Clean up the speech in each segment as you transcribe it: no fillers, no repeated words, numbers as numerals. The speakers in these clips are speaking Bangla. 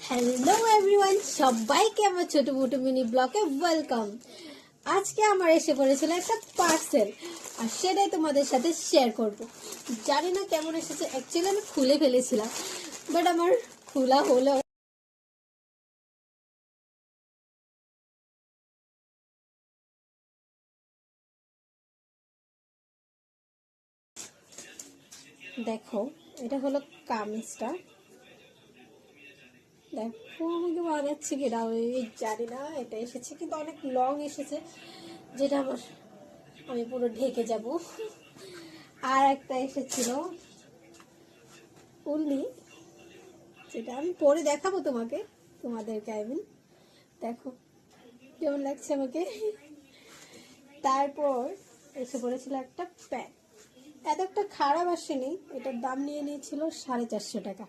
হ্যালো এভরিওয়ান, সবাইকে আমার ছোট মোটো মিনি ব্লগে ওয়েলকাম। আজকে আমার এসে পড়েছিল একটা পার্সেল, আর সেটাই তোমাদের সাথে শেয়ার করব। জানি না কেমন এসেছে, অ্যাকচুয়ালি আমি খুলে ফেলেছিলাম, বাট আমার খোলা হলো। দেখো, এটা হলো কামিজটা। দেখো আমাকে বানাচ্ছে কিনা আমি জানি না। এটা এসেছে কিন্তু অনেক লং এসেছে, যেটা আমি পুরো ঢেকে যাব। আর একটা এসেছিল উল্লি, যেটা আমি পরে দেখাবো তোমাদেরকে। দেখো কেমন লাগছে আমাকে। তারপর এসে পড়েছিল একটা প্যান্ট। এত একটা খারাপ আসেনি, এটার দাম নিয়ে নিয়েছিল 450 টাকা।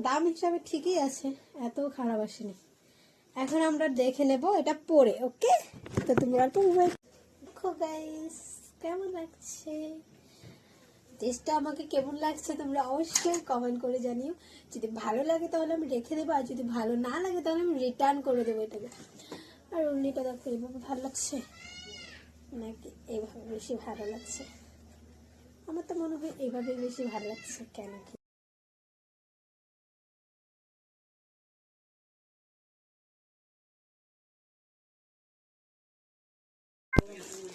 দাম হিসাবে ঠিকই আছে, এত খারাপ আসেনি। এখন আমরা দেখে নেব এটা পরে, ওকে? তো তোমরা তো দেখো গাইস, কেমন লাগছে ড্রেসটা, আমাকে কেমন লাগছে তোমরা অবশ্যই কমেন্ট করে জানিও। যদি ভালো লাগে তাহলে আমি রেখে দেবো, আর যদি ভালো না লাগে তাহলে আমি রিটার্ন করে দেবো এটাকে। আর উন্নিটা দেখো, এইভাবে ভালো লাগছে নাকি এইভাবে বেশি ভালো লাগছে? আমার তো মনে হয় এইভাবেই বেশি ভালো লাগছে। কেন কি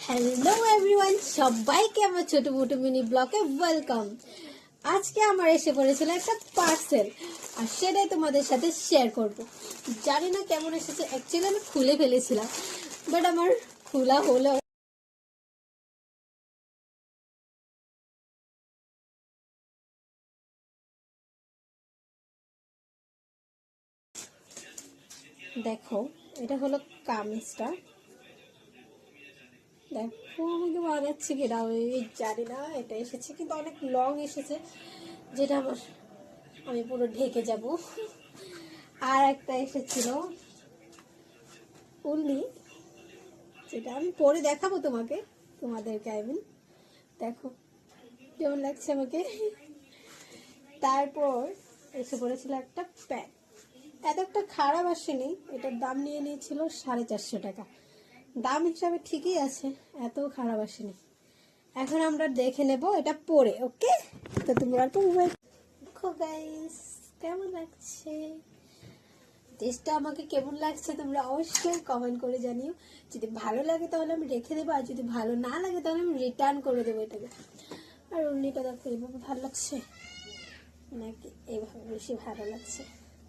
হ্যালো এভরিওয়ান, সবাইকে আমার ছোট মোটো মিনি ব্লগে ওয়েলকাম। আজকে আমার এসে পড়েছিল একটা পার্সেল, আর সেটাই তোমাদের সাথে শেয়ার করব। জানি না কেমন এসেছে, অ্যাকচুয়ালি আমি খুলে ফেলেছিলাম, বাট আমার খোলা হলো। দেখো, এটা হলো কামিজটা। দেখো আমাকে বানাচ্ছে কিনা আমি জানি না। এটা এসেছে কিন্তু অনেক লং এসেছে, যেটা আমি পুরো ঢেকে যাব। আর একটা এসেছিল উল্লি, যেটা আমি পরে দেখাবো তোমাদেরকে। দেখো কেমন লাগছে আমাকে। তারপর এসে পড়েছিল একটা প্যান্ট। এত একটা খারাপ আসেনি, এটার দাম নিয়ে নিয়েছিল 450 টাকা। দাম হিসাবে ঠিকই আছে, এত খারাপ আসেনি। এখন আমরা দেখে নেব এটা পরে, ওকে? তো তোমরা তো দেখো গাইস, কেমন লাগছে ড্রেসটা, আমাকে কেমন লাগছে তোমরা অবশ্যই কমেন্ট করে জানিও। যদি ভালো লাগে তাহলে আমি রেখে দেবো, আর যদি ভালো না লাগে তাহলে আমি রিটার্ন করে দেবো এটাকে। আর উন্নিটা দেখো, এইভাবে ভালো লাগছে নাকি এইভাবে বেশি ভালো লাগছে?